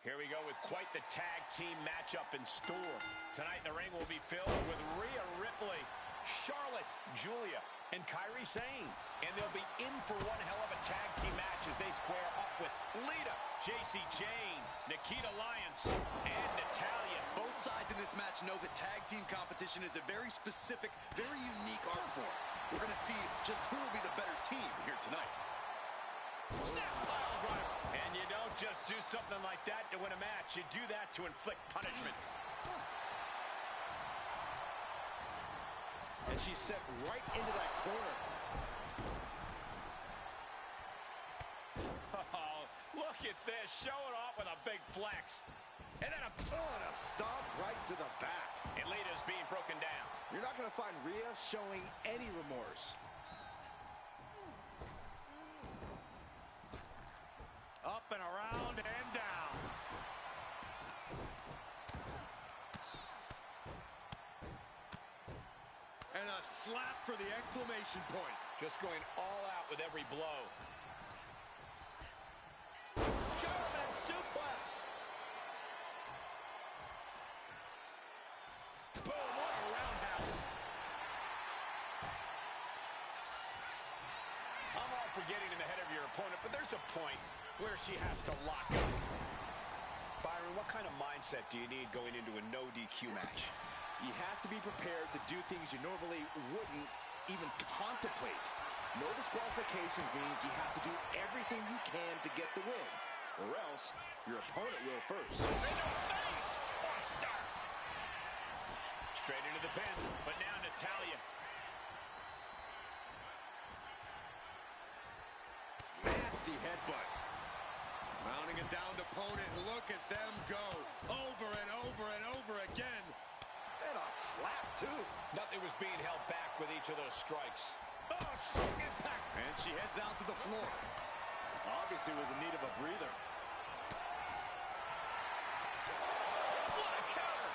Here we go with quite the tag team matchup in store. Tonight the ring will be filled with Rhea Ripley, Charlotte, Julia, and Kairi Sane. And they'll be in for one hell of a tag team match as they square up with Lita, Jacy Jayne, Nikita Lyons, and Natalya. Both sides in this match know that tag team competition is a very specific, very unique art form. We're going to see just who will be the better team here tonight. Snap pile driver. And you don't just do something like that to win a match. You do that to inflict punishment. And she's set right into that corner. Oh, look at this. Showing off with a big flex. And then and a stomp right to the back. And Lita's being broken down. You're not going to find Rhea showing any remorse. Up and around and down. And a slap for the exclamation point. Just going all out with every blow. German suplex. Boom, what a roundhouse. I'm all for getting in the head of your opponent, but there's a point where she has to lock up. Byron, what kind of mindset do you need going into a no DQ match? You have to be prepared to do things you normally wouldn't even contemplate. No disqualifications means you have to do everything you can to get the win, or else your opponent will first. Into the face! Buster! Straight into the pin, but now Natalya. Nasty headbutt. Mounting a downed opponent. Look at them go. Over and over and over again. And a slap, too. Nothing was being held back with each of those strikes. Oh, strong impact. And she heads out to the floor. Obviously was in need of a breather. What a counter.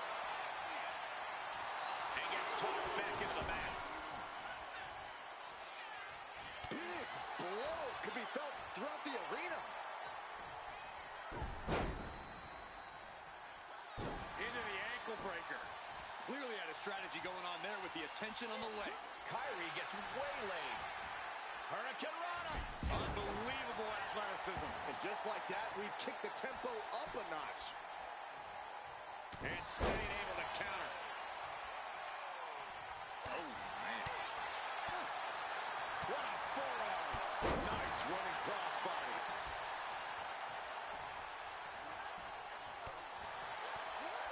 And gets tossed back into the mat. Big blow could be felt throughout the arena. Into the ankle breaker. Clearly had a strategy going on there with the attention on the leg. Kairi gets waylaid. Hurricane Rana. Unbelievable athleticism. And just like that, we've kicked the tempo up a notch. And Sane able to counter. Oh, man. What a forearm. Nice running crossbody.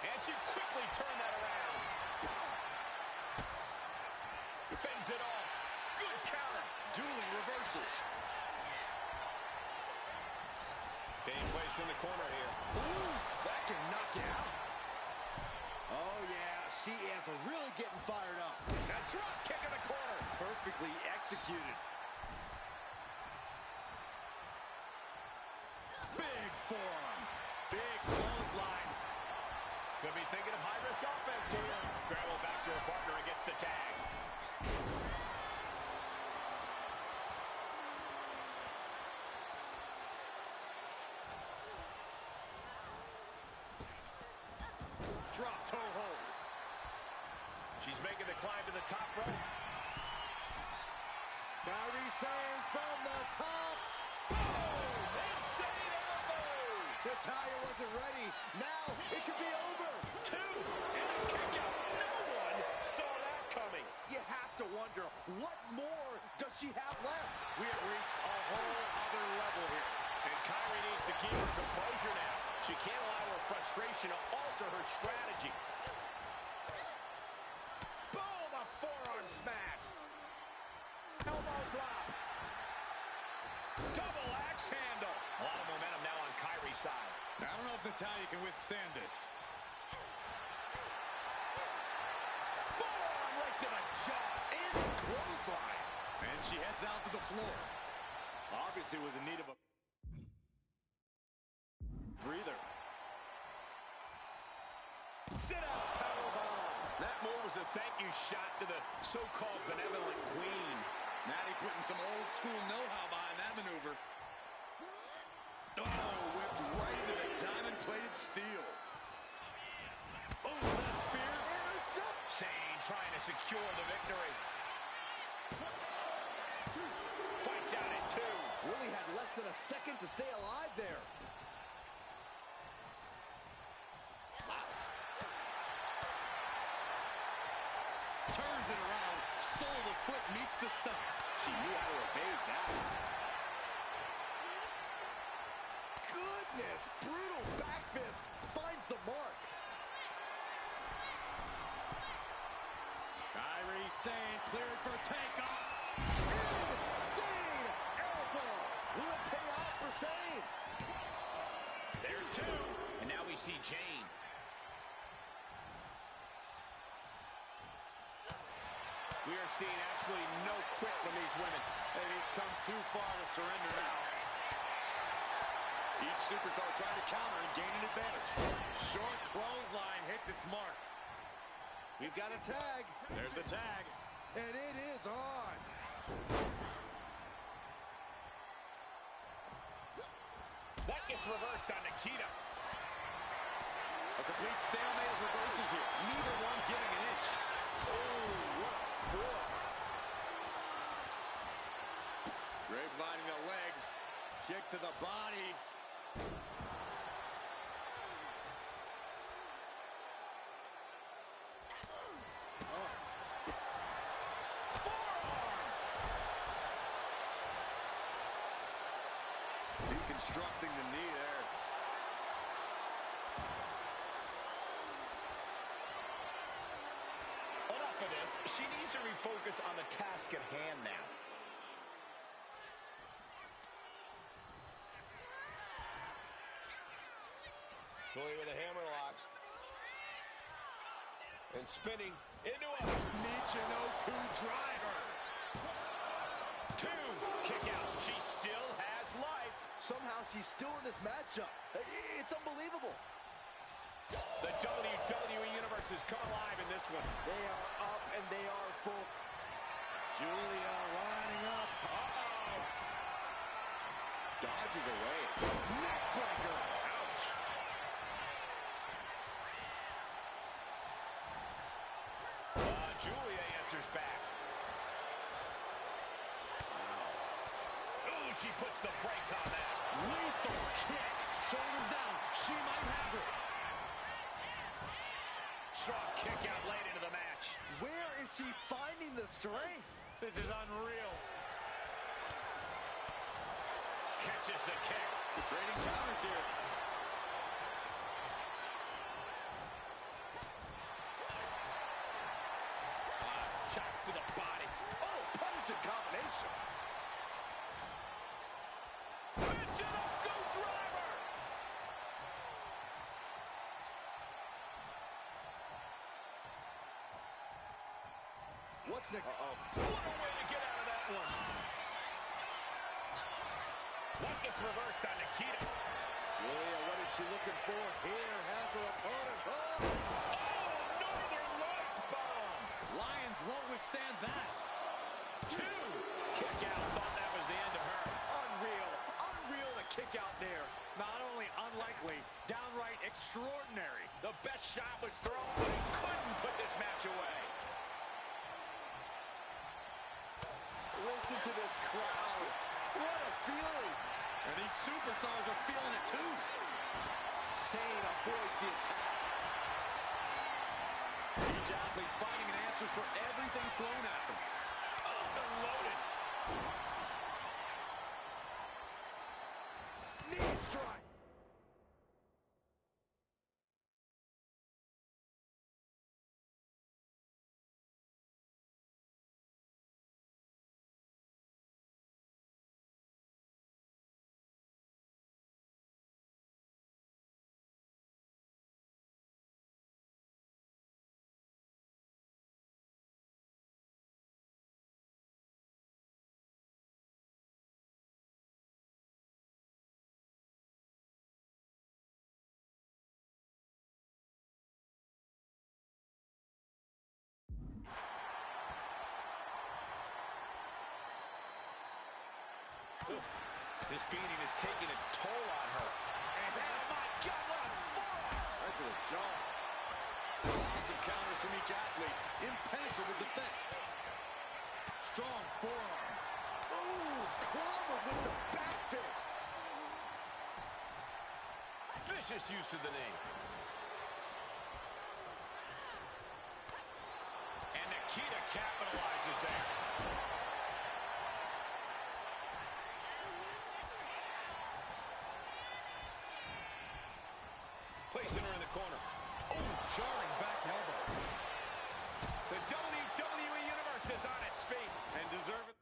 And she quickly turned that around. Fends it off. Good counter. Dueling reversals. Being placed in the corner here. Oof, that can knock you out. Oh, yeah, she is really getting fired up. A drop kick in the corner. Perfectly executed. Big forearm. Big clothesline. Could be thinking of high-risk offense here. Gravel back to her partner and gets the tag. Drop toe hold. She's making the climb to the top rope. Kairi Sane from the top. Boom! Insane elbow! Natalya wasn't ready. Now it could be over. Two! And a kick out. No one saw that coming. You have to wonder, what more does she have left? We have reached a whole other level here. And Kairi needs to keep her composure now. She can't allow her frustration to alter her strategy. Boom! A forearm smash. Elbow drop. Double axe handle. A lot of momentum now on Kairi's side. I don't know if Natalya can withstand this. Forearm right to the jaw. And a clothesline. And she heads out to the floor. Obviously was in need of a breather. Sit out powerbomb. That move was a thank you shot to the so-called benevolent queen. Natty putting some old school know-how behind that maneuver. Oh, whipped right into the diamond-plated secure the victory. Fights out at 2. Really had less than a second to stay alive there. Turns it around. Sole of the foot meets the stump. She knew how to evade that. Goodness! Brutal back fist finds the mark. Kairi Sane cleared for takeoff. Insane elbow! Will it pay off for Sane? There's 2. And now we see Jane. We are seeing absolutely no quit from these women. And he's come too far to surrender now. Each superstar trying to counter and gain an advantage. Short clothesline hits its mark. We've got a tag. There's the tag. And it is on. That gets reversed on Nikita. A complete stalemate of reversals here. Neither one giving an inch. Oh, what a foot. Grapevining the legs. Kick to the body. Deconstructing the knee there. Enough of this. She needs to refocus on the task at hand now. Going with a hammerlock. And spinning into a Michinoku driver. 2. Kick out. She still has life. Somehow she's still in this matchup. It's unbelievable. The WWE Universe has come alive in this one. They are up and they are full. Julia lining up. Uh-oh. Dodges away. Neckbreaker. Ouch. Julia answers back. Ooh, she puts the brakes on that. Lethal kick. Shoulders down. She might have it. Strong kick out late into the match. Where is she finding the strength? This is unreal. Catches the kick. The trading counters here. Shots to the body. Oh, punishing combination. Michinoku driver. What's next? Uh-oh. What a way to get out of that one. That gets reversed on Nikita. Julia, what is she looking for? Here has her opponent. Oh! Northern Lights bomb. Lions won't withstand that. 2. Kick out. Thought that was the end of her. Unreal. Unreal to kick out there. Not only unlikely, downright extraordinary. The best shot was thrown, but he couldn't put this match away. Listen to this crowd. What a feeling. And these superstars are feeling it too. Sane avoids the attack. Each athlete finding an answer for everything thrown at them. Unloaded. Knee strike. This beating is taking its toll on her. And oh my God, what a forearm! Right to the jaw. Lots of counters from each athlete. Impenetrable strong forearm. Ooh, clobbered with the back fist. Vicious use of the knee. And Nikita capitalizes there. Placing her in the corner. Oh, jarring back elbow. The WWE Universe is on its feet. And deservedly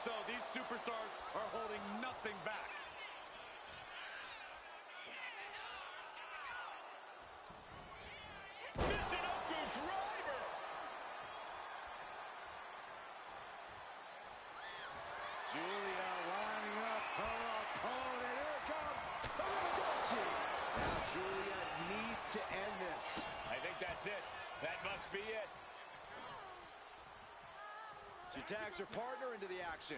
so. These superstars are holding nothing back. Michinoku driver. Julia lining up her opponent. Here it comes. Tamagotchi. Now Julia needs to end this. I think that's it. That must be it. She tags her partner into the action.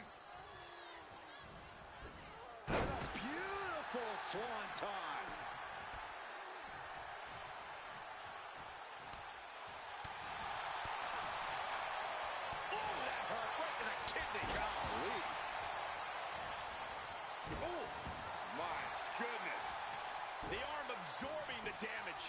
And a beautiful swanton. Oh, that hurt right in the kidney. Golly. Oh, my goodness. The arm absorbing the damage.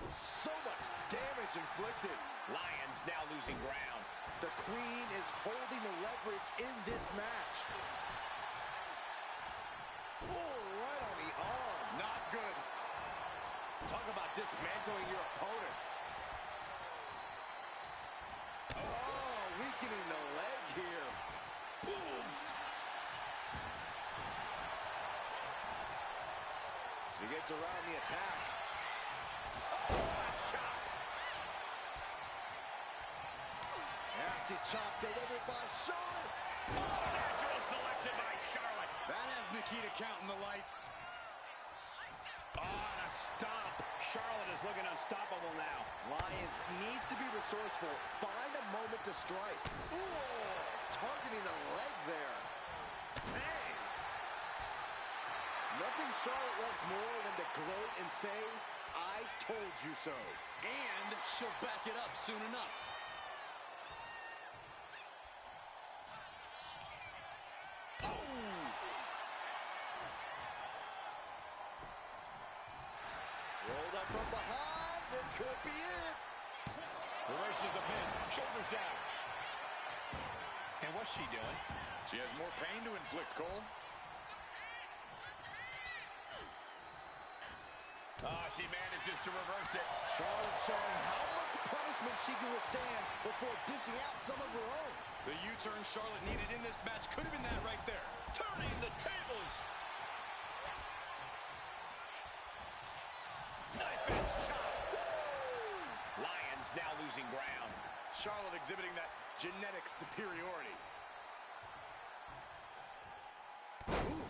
So much damage inflicted. Lions now losing ground. The Queen is holding the leverage in this match. Oh, right on the arm. Not good. Talk about dismantling your opponent. Oh, weakening the leg here. Boom. She gets around the attack. Oh, chop. Nasty chop delivered by Charlotte. Oh, natural selection by Charlotte. That has Nikita counting the lights. Oh, and a stomp. Charlotte is looking unstoppable now. Lions needs to be resourceful. Find a moment to strike. Ooh, targeting the leg there. Dang. Nothing Charlotte loves more than to gloat and say, I told you so. And she'll back it up soon enough. Rolled up from behind. This could be it. Reverses the pin. Shoulders down. And what's she doing? She has more pain to inflict, Cole. Oh, she manages to reverse it. Charlotte showing how much punishment she can withstand before dishing out some of her own. The U-turn Charlotte needed in this match could have been that right there. Turning the tables. Knife edge chop. Lions now losing ground. Charlotte exhibiting that genetic superiority. Ooh,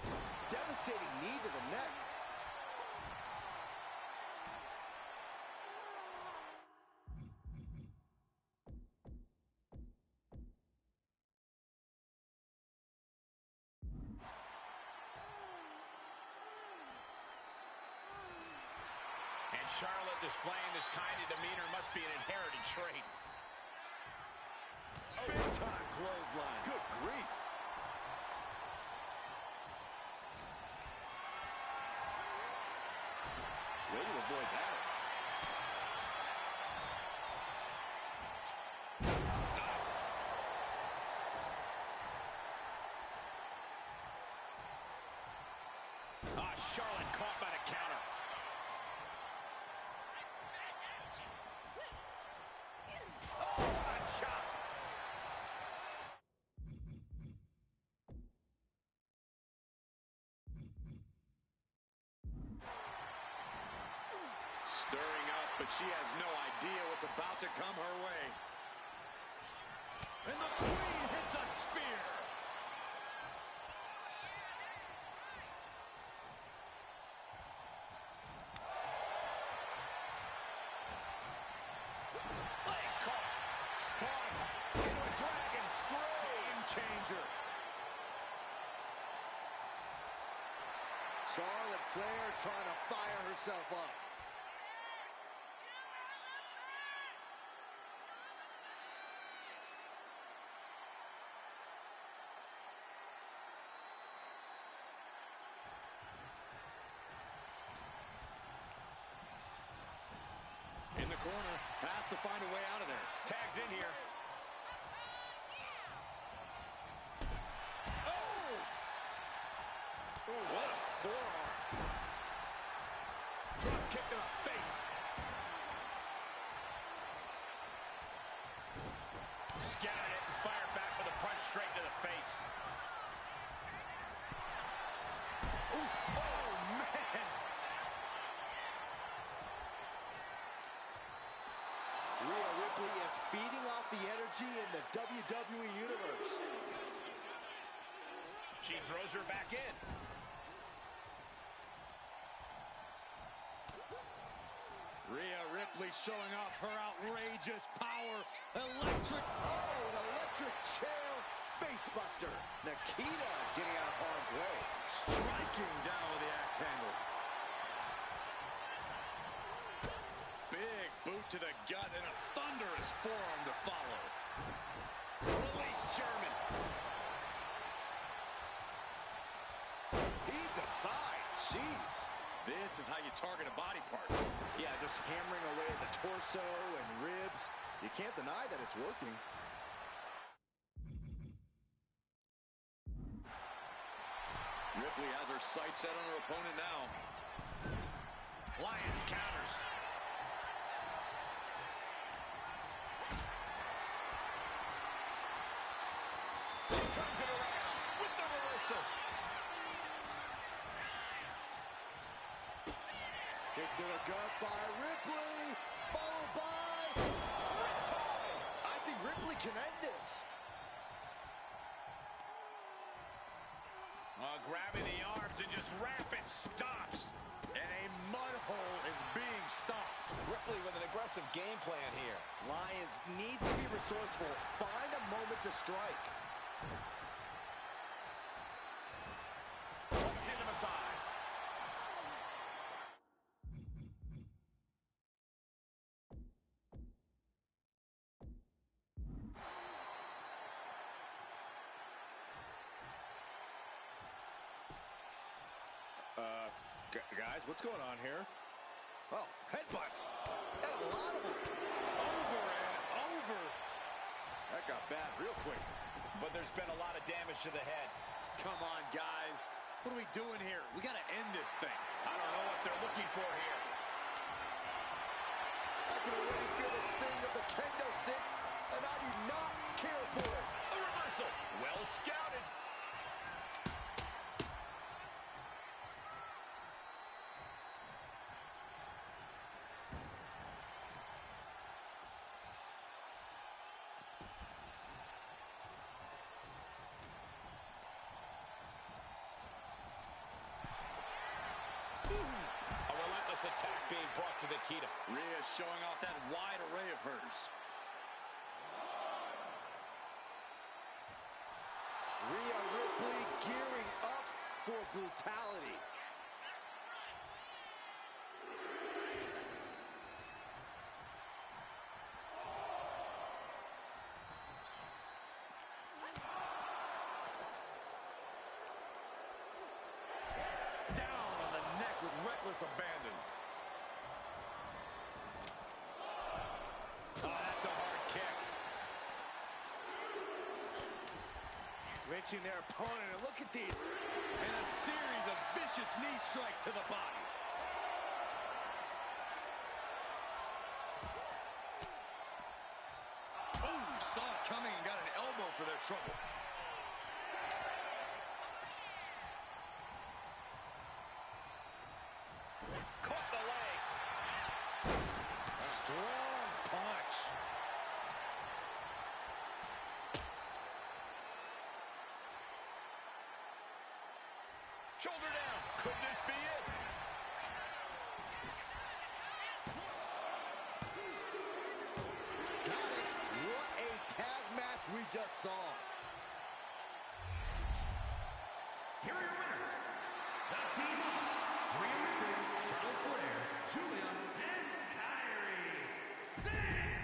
devastating knee to the neck. Charlotte displaying this kind of demeanor must be an inherited trait. Big time clothesline. Good grief. Way to avoid that. Charlotte caught by the counter. Oh, a chop. Stirring up, but she has no idea what's about to come her way. And the Queen hits a spear. Legs caught. Caught into a dragon screw. Game changer. Charlotte Flair trying to fire herself up. to find a way out of there. Tags in here. Oh! Ooh, what a forearm. Drop kick to the face. Scattered it and fired back with a punch straight to the face. Ooh. Oh, man. Rhea Ripley is feeding off the energy in the WWE Universe. She throws her back in. Rhea Ripley showing off her outrageous power. Electric. Oh, an electric chair facebuster. Nikita getting out of harm's way. Striking down with the axe handle. Big boot to the gut and a thunderous forearm to follow. Release German. Heave aside. Jeez. This is how you target a body part. Yeah, just hammering away at the torso and ribs. You can't deny that it's working. Ripley has her sights set on her opponent now. Lyons counters. She turns it around with the reversal. Kick to the gut by Ripley, followed by Riptide. I think Ripley can end this. Grabbing the arms and just rapid stops. And a mud hole is being stopped. Ripley with an aggressive game plan here. Lyons needs to be resourceful. Find a moment to strike. Tossing them aside. Guys, what's going on here? Oh, headbutts. And a lot of them. Over and over. That got bad real quick. But there's been a lot of damage to the head. Come on, guys. What are we doing here? We got to end this thing. I don't know what they're looking for here. I can already feel the sting of the kendo stick, and I do not care for it. A reversal. Well scouted. A relentless attack being brought to Nikita. Rhea showing off that wide array of hers. Rhea Ripley gearing up for brutality. Down on the neck with reckless abandon. Oh, that's a hard kick. Wrenching their opponent, and look at these. And a series of vicious knee strikes to the body. Oh, saw it coming and got an elbow for their trouble. Caught the leg. Strong punch. Shoulder down. Could this be it? Got it. What a tag match we just saw. Here are your winners, the team of Rhea Ripley, Charlotte Flair, Julia, and Kairi Sane.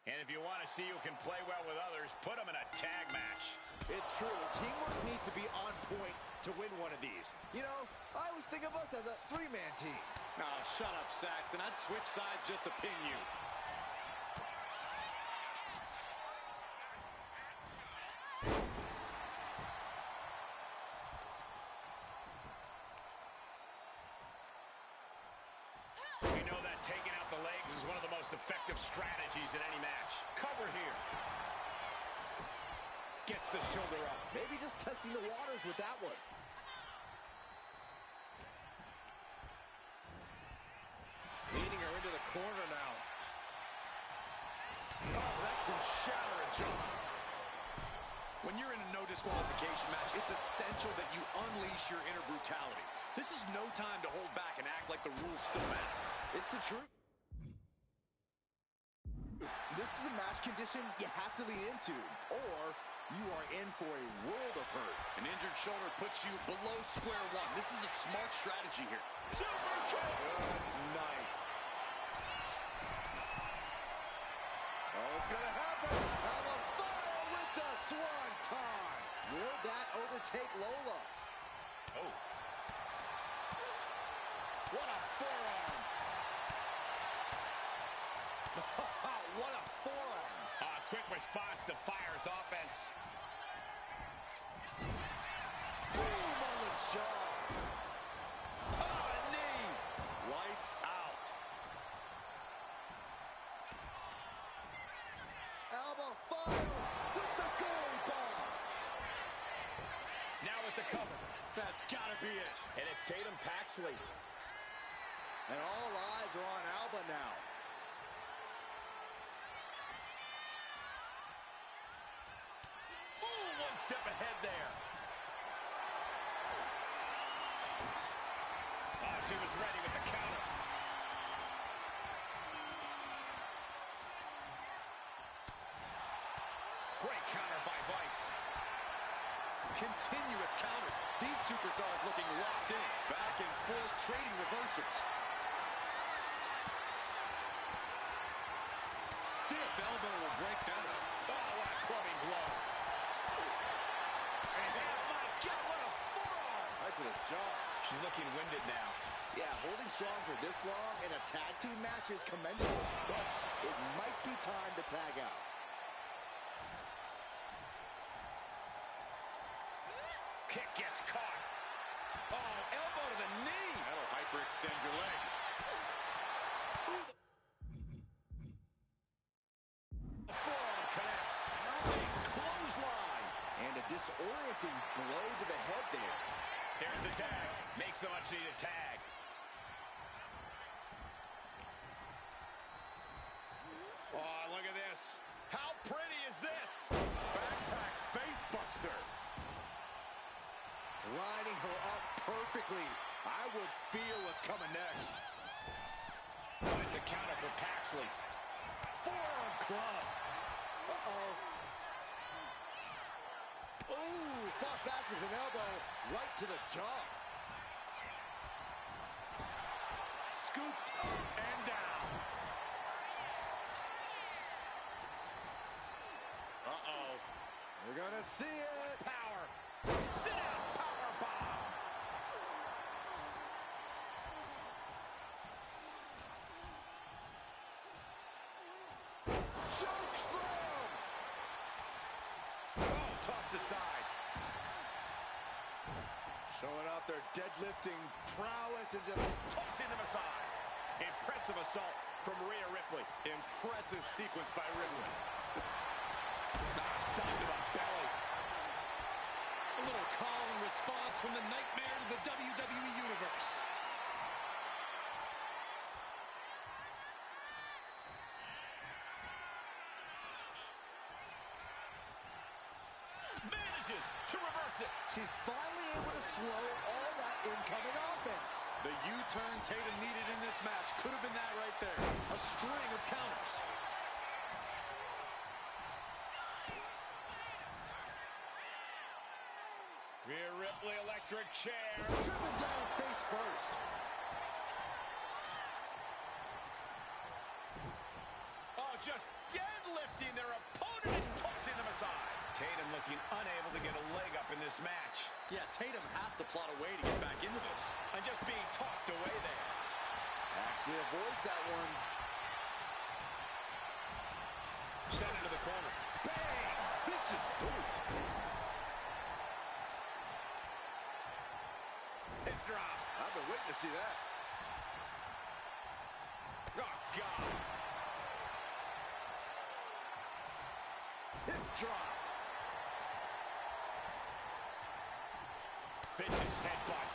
And if you want to see who can play well with others, put them in a tag match. It's true. Teamwork needs to be on point to win one of these. You know, I always think of us as a three-man team. Oh, shut up, Saxton. I'd switch sides just to pin you. We know that taking out the legs is one of the most effective strategies in any match. Cover here. Gets the shoulder up. Maybe just testing the waters with that one. Leading her into the corner now. Oh, that can shatter a jaw. When you're in a no disqualification match, it's essential that you unleash your inner brutality. This is no time to hold back and act like the rules still matter. It's the truth. This is a match condition you have to lean into, or you are in for a world of hurt. An injured shoulder puts you below square one. This is a smart strategy here. Super kick! Good night. Oh, it's gonna happen. Alabama with the swanton. Will that overtake Lola? Oh. What a forearm. What a forearm. Quick response to Fire's offense. Boom on the jaw. Oh, a knee. Lights out. Alba Fire with the goalie bomb. Now it's a cover. That's gotta be it. And it's Tatum Paxley. And all eyes are on Alba now. Step ahead there. Oh, she was ready with the counter. Great counter by Vice. Continuous counters. These superstars looking locked in. Back and forth, trading reversals. Stiff elbow will break that up. Oh, what a clubbing blow. To the jaw. She's looking winded now. Yeah, holding strong for this long in a tag team match is commendable, but it might be time to tag out. Kick gets caught. Oh, elbow to the knee. That'll hyperextend your leg. The forearm connects. A clothesline. And a disorienting blow to the head there. Here's the tag. Makes the much-needed tag. Oh, look at this. How pretty is this? Backpack face buster. Lining her up perfectly. I would feel what's coming next. Oh, it's a counter for Paxley. Forearm club. Uh-oh. Ooh, fought back with an elbow right to the jaw. Scooped up and down. Uh-oh. We're gonna see it. Power. Sit down. Power bomb. Choke slam. Oh, tossed aside. Showing off their deadlifting prowess and just Tossing them aside. Impressive assault from Rhea Ripley. Impressive sequence by Ripley. Stop to the belly. A little call and response from the nightmare to the WWE Universe. Manages to reverse it. she's finally able to slow all that incoming offense. The U-turn Tatum needed in this match could have been that right there. A string of counters. Rhea Ripley, electric chair. Driven down face first. Oh, just deadlifting their opponent and tossing them aside. Tatum looking unable to get a leg up in this match. Yeah, Tatum has to plot a way to get back into this. And just being tossed away there. Actually avoids that one. Sent into the corner. Bang! Vicious boot. Hip drop. I've been waiting to see that. Oh, God. Hip drop. Vicious headbutt.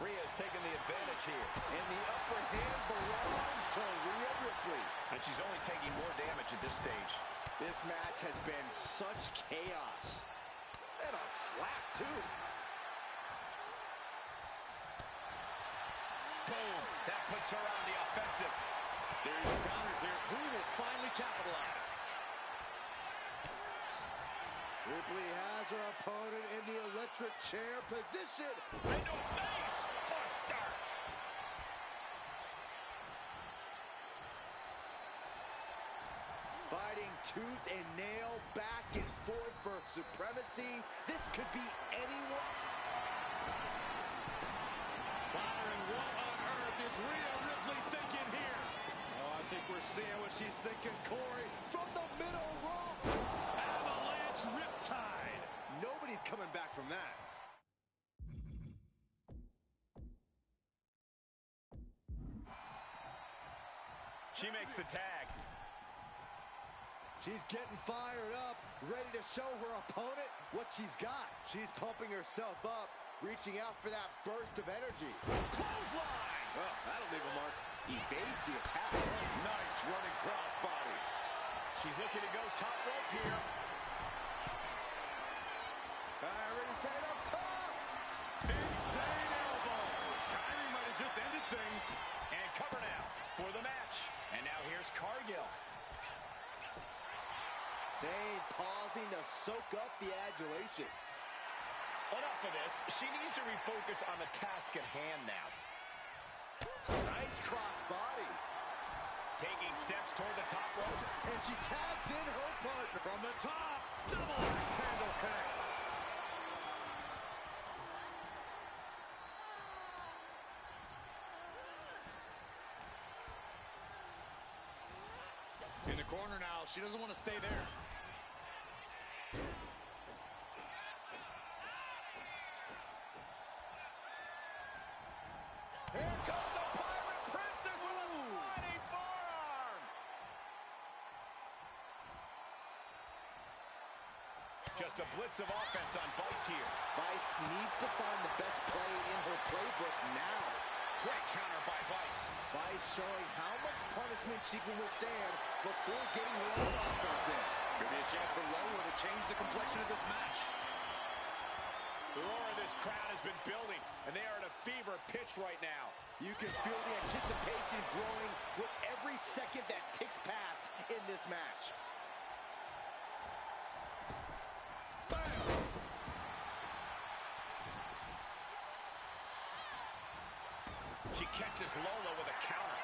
Rhea's taking the advantage here. And the upper hand belongs to Rhea Ripley. And she's only taking more damage at this stage. This match has been such chaos. And a slap, too. Boom. That puts her on the offensive. Series of counters here. Who will finally capitalize? Ripley has her opponent in the electric chair position. Into a face buster. Fighting tooth and nail, back and forth for supremacy. This could be anyone. Byron, what on earth is Rhea Ripley thinking here? Oh, I think we're seeing what she's thinking, Corey. From the middle rope. Avalanche Riptide. Nobody's coming back from that. She makes the tag. She's getting fired up, ready to show her opponent what she's got. She's pumping herself up, reaching out for that burst of energy. Clothesline. Well, that'll leave a mark. Evades the attack. Nice running crossbody. She's looking to go top rope here. Kyrie set up top. Insane elbow. Kyrie might have just ended things. And cover now for the match. And now here's Cargill. Sane pausing to soak up the adulation. Enough of this. She needs to refocus on the task at hand now. Nice cross body. Taking steps toward the top rope. And she tags in her partner. From the top, double axe handle connects. In the corner now, she doesn't want to stay there. Here comes the Pirate Princess with a sliding forearm. Just a blitz of offense on Vice here. Vice needs to find the best play in her playbook now. Great counter by Vice. Vice showing how much punishment she can withstand before getting her own offense in. Could be a chance for Lola to change the complexion of this match. The roar of this crowd has been building, and they are at a fever pitch right now. You can feel the anticipation growing with every second that ticks past in this match. Bam! She catches Lola with a counter.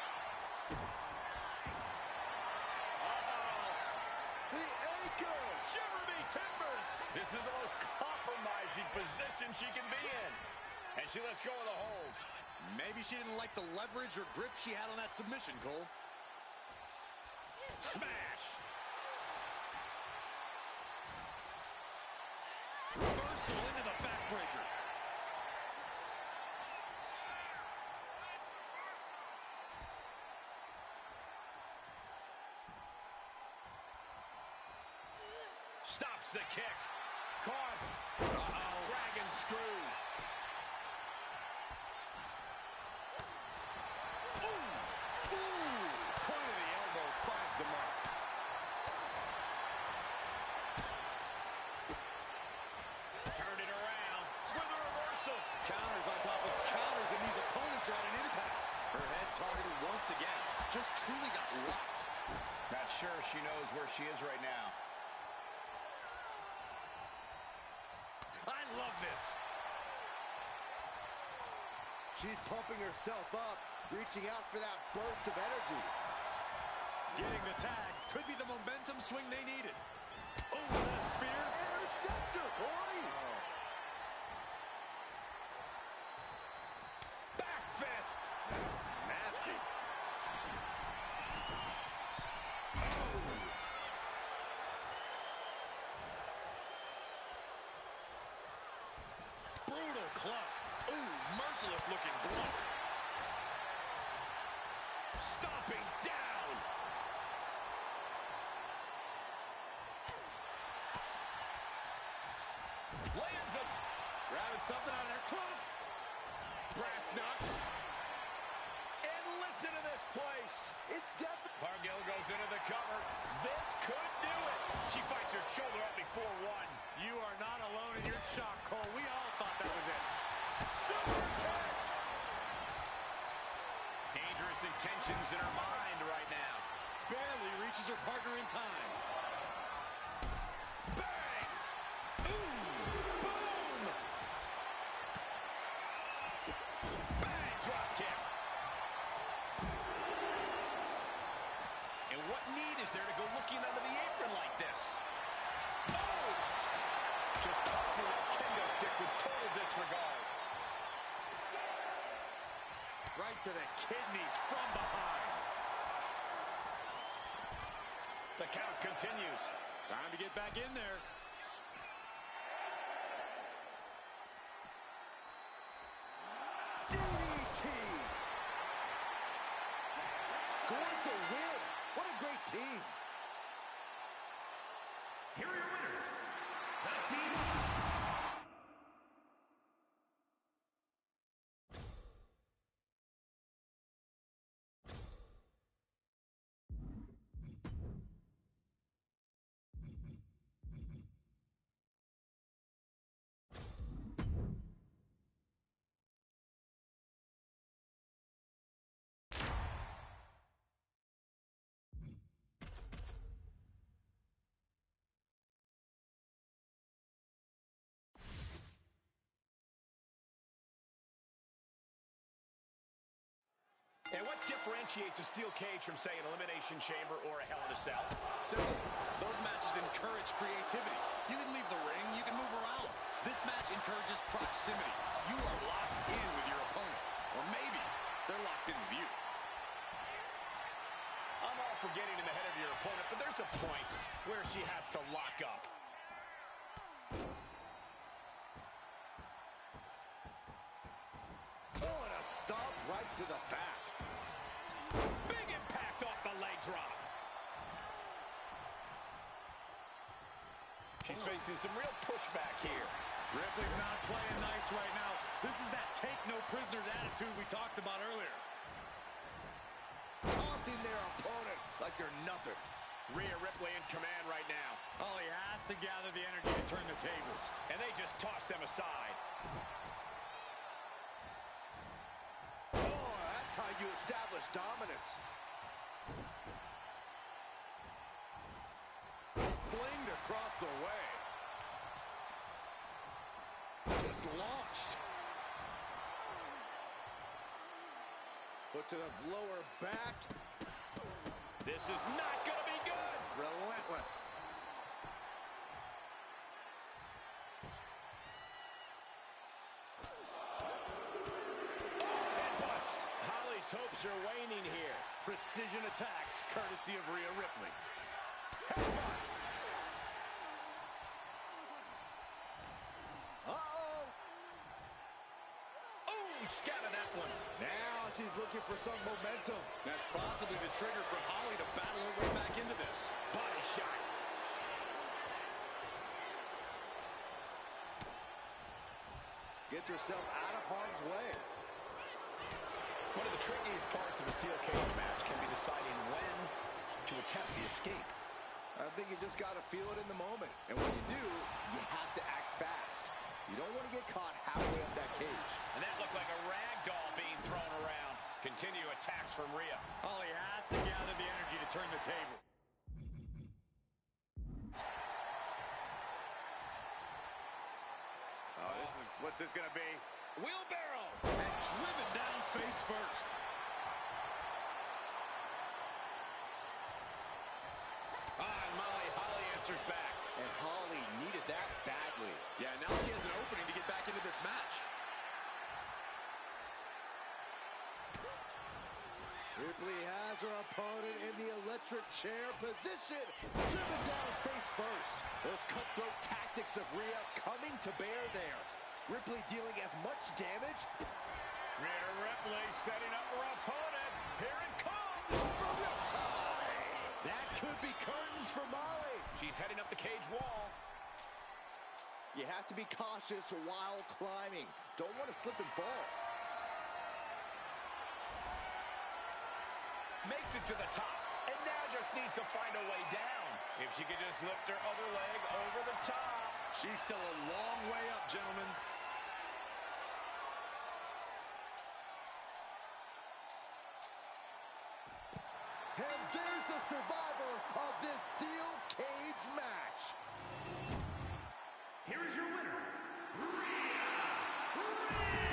The ankle! Shiver me timbers! This is the most compromising position she can be in. And she lets go of the hold. Maybe she didn't like the leverage or grip she had on that submission, Cole. Smash! Reversal into the backbreaker. Stops the kick. Caught. Uh-oh. Dragon screw. Ooh. Point of the elbow finds the mark. Turned it around with a reversal. Counters on top of counters, and these opponents are at an impasse. Her head targeted once again. Just truly got locked. Not sure she knows where she is right now. I love this. She's pumping herself up, reaching out for that burst of energy. Getting the tag could be the momentum swing they needed. Oh, that spear. Interceptor, Corey. Back fist. That's nasty. Brutal club. Ooh, merciless looking blow. Stomping down. Lands a... Grabbing something out of her trunk. Brass knucks. And listen to this place. It's definitely... Cargill goes into the cover. This could do it. She fights her shoulder up before one. You are not alone in your shock, Cole. We all thought that was it. Super kick. Dangerous intentions in her mind right now. Barely reaches her partner in time. Bang! Ooh! Boom! Bang! Drop kick. And what need is there to go looking under the apron like this? Oh! Just tossing that kendo stick with total disregard. Right to the kidneys from behind. The count continues. Time to get back in there. DDT. Scores the win. What a great team. Here are your winners, the Team Up. And what differentiates a steel cage from, say, an Elimination Chamber or a Hell in a Cell? Simple. Those matches encourage creativity. You can leave the ring, you can move around. This match encourages proximity. You are locked in with your opponent. Or maybe they're locked in with you. I'm all for getting in the head of your opponent, but there's a point where she has to lock up. Oh, and a stomp right to the back. Big impact off the leg drop. She's facing some real pushback here. Ripley's not playing nice right now. This is that take no prisoners attitude we talked about earlier. Tossing their opponent like they're nothing. Rhea Ripley in command right now. Oh, he has to gather the energy to turn the tables. And they just toss them aside. Oh, that's how you establish dominance. Flinged across the way. Just launched. Foot to the lower back. This is not going to be good. Relentless. Oh, headbutts. Holly's hopes are waning here. Precision attacks, courtesy of Rhea Ripley. Headbutt. Uh-oh. Oh, he scattered that one. Now she's looking for some momentum. That's possibly the trigger for Holly to battle her way back into this. Body shot. Gets herself out of harm's way. One of the trickiest parts of a steel cage match can be deciding when to attempt the escape. I think you just got to feel it in the moment. And when you do, you have to act fast. You don't want to get caught halfway up that cage. And that looked like a rag doll being thrown around. Continue attacks from Rhea. Holly has to gather the energy to turn the table. Oh, what's this going to be? Wheelbarrow. And driven down face first. And Molly Holly answers back. And Holly needed that badly. Yeah, now she has an opening to get back into this match. Ripley has her opponent in the electric chair position. Driven down face first. Those cutthroat tactics of Rhea coming to bear there. Ripley dealing as much damage. Rhea Ripley setting up her opponent. Here it comes. For real time. That could be curtains for Molly. She's heading up the cage wall. You have to be cautious while climbing. Don't want to slip and fall. Makes it to the top, and now just needs to find a way down. If she could just lift her other leg over the top. She's still a long way up, gentlemen. And there's the survivor of this steel cage match. Here is your winner, Rhea Ripley.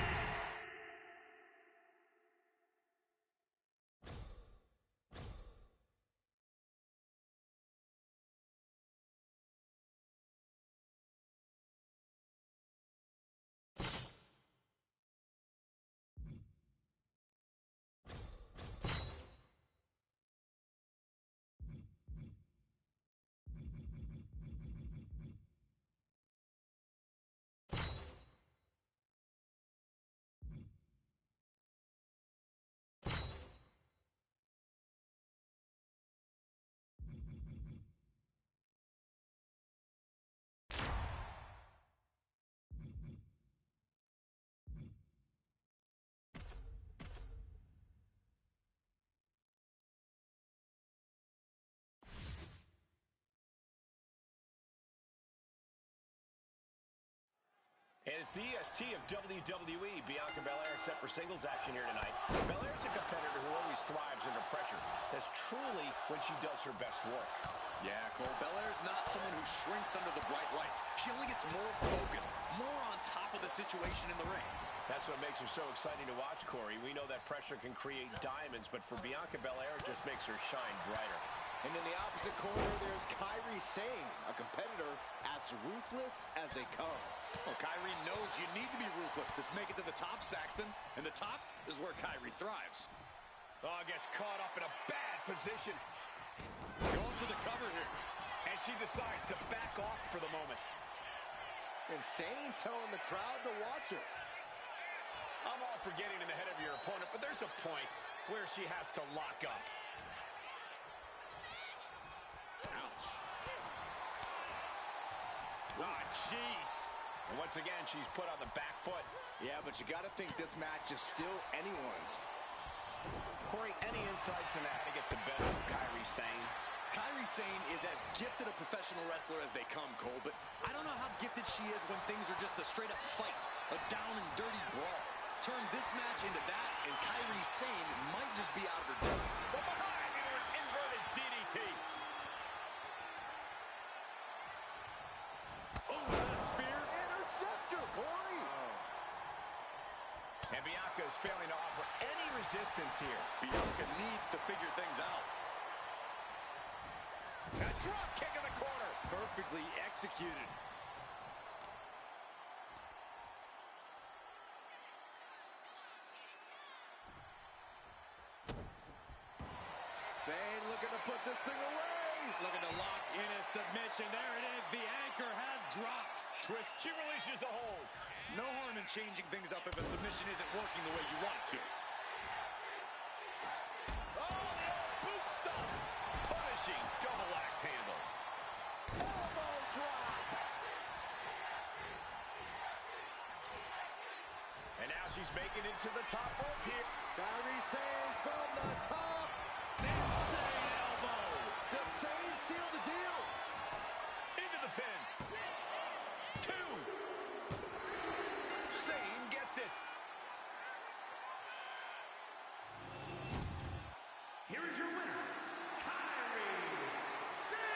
And it's the EST of WWE. Bianca Belair set for singles action here tonight. Belair's a competitor who always thrives under pressure. That's truly when she does her best work. Yeah, Cole, Belair's not someone who shrinks under the bright lights. She only gets more focused, more on top of the situation in the ring. That's what makes her so exciting to watch, Corey. We know that pressure can create diamonds, but for Bianca Belair, it just makes her shine brighter. And in the opposite corner, there's Kairi Sane, a competitor as ruthless as they come. Well, Kairi knows you need to be ruthless to make it to the top, Saxton. And the top is where Kairi thrives. Oh, gets caught up in a bad position. Going for the cover here. And she decides to back off for the moment. And Sane telling the crowd to watch her. I'm all for getting in the head of your opponent, but there's a point where she has to lock up. Ouch. Ah, jeez. And once again, she's put on the back foot. Yeah, but you got to think this match is still anyone's. Corey, any insights into how to get the better of Kairi Sane? Kairi Sane is as gifted a professional wrestler as they come, Cole, but I don't know how gifted she is when things are just a straight-up fight, a down and dirty brawl. Turn this match into that, and Kairi Sane might just be out of her depth. From behind into an inverted DDT. Oh, is that a spear? Interceptor, Corey! And Bianca is failing to offer any resistance here. Bianca needs to figure things out. A drop kick in the corner. Perfectly executed. Sane looking to put this thing away. Looking to lock in a submission. There it is. The anchor has dropped. Twist. She releases the hold. No harm in changing things up if a submission isn't working the way you want it to. Oh, the old boot stomp. Punishing double axe handle. Elbow drop. And now she's making it to the top rope here. Kairi Sane from the top. Insane elbow. Does Sane seal the deal? Into the pin. 2. Sane gets it. Here is your winner, Kairi Sane.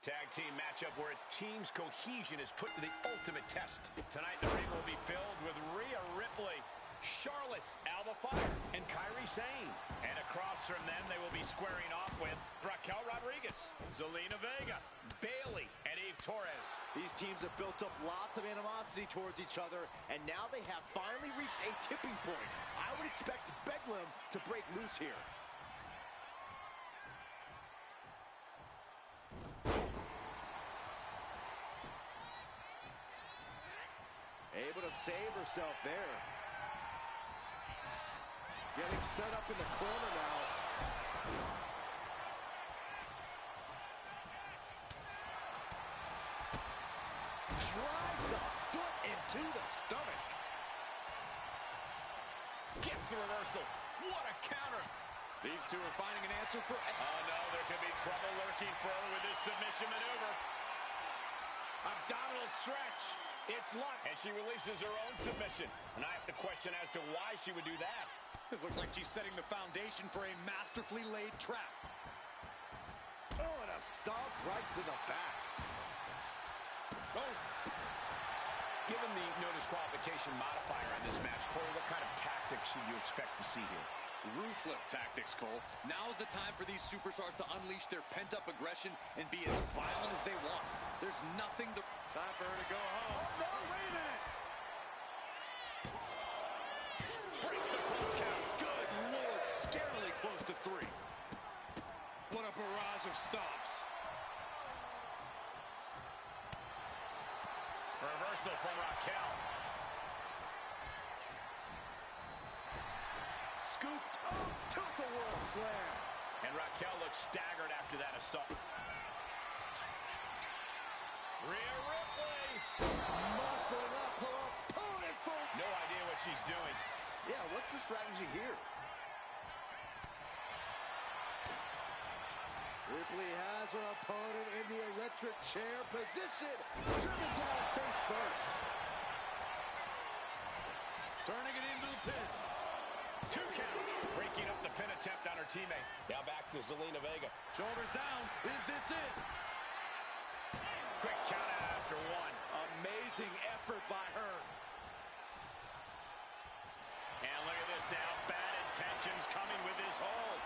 Tag team matchup where a team's cohesion is put to the ultimate test. Tonight, the ring will be filled with Rhea Ripley, Charlotte, Alba Fire, and Kairi Sane. And across from them, they will be squaring off with Raquel Rodriguez, Zelina Vega, Bayley, and Eve Torres. These teams have built up lots of animosity towards each other, and now they have finally reached a tipping point. I would expect Bedlam to break loose here. Able to save herself there. Getting set up in the corner now. Drives a foot into the stomach. Gets the reversal. What a counter. These two are finding an answer for... Oh, no, there could be trouble lurking for her with this submission maneuver. Abdominal stretch. It's locked. And she releases her own submission. And I have to question as to why she would do that. This looks like she's setting the foundation for a masterfully laid trap. Oh, and a stomp right to the back. Oh. Given the no disqualification modifier on this match, Corey, what kind of tactics should you expect to see here? Ruthless tactics, Cole. Now is the time for these superstars to unleash their pent-up aggression and be as violent as they want. There's nothing to... Time for her to go home. Oh, no, wait a minute. Breaks the close count. Good Lord, scarily close to 3. What a barrage of stomps. Reversal from Raquel. Scooped up, tilt-a-whirl slam. And Raquel looks staggered after that assault. Rhea Ripley. Muscling up her opponent for... No idea what she's doing. Yeah, what's the strategy here? Ripley has her opponent in the electric chair position. Driven down face first. Turning it into the pin. 2 count. Breaking up the pin attempt on her teammate. Now back to Zelina Vega. Shoulders down. Is this it? Quick count out after 1. Amazing effort by her. And look at this now. Bad intentions coming with this hold.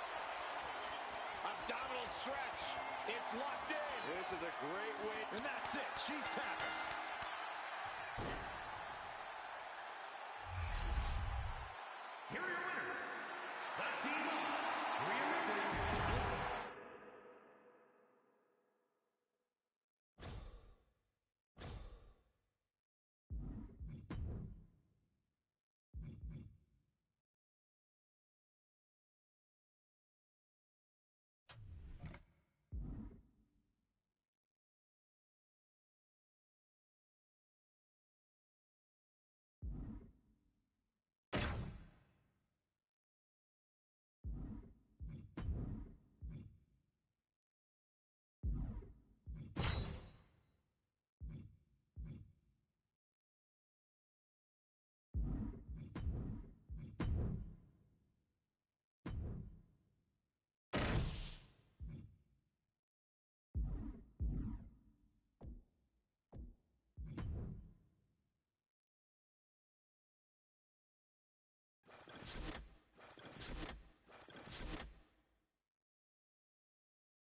Abdominal stretch. It's locked in. This is a great way. And that's it. She's tapped.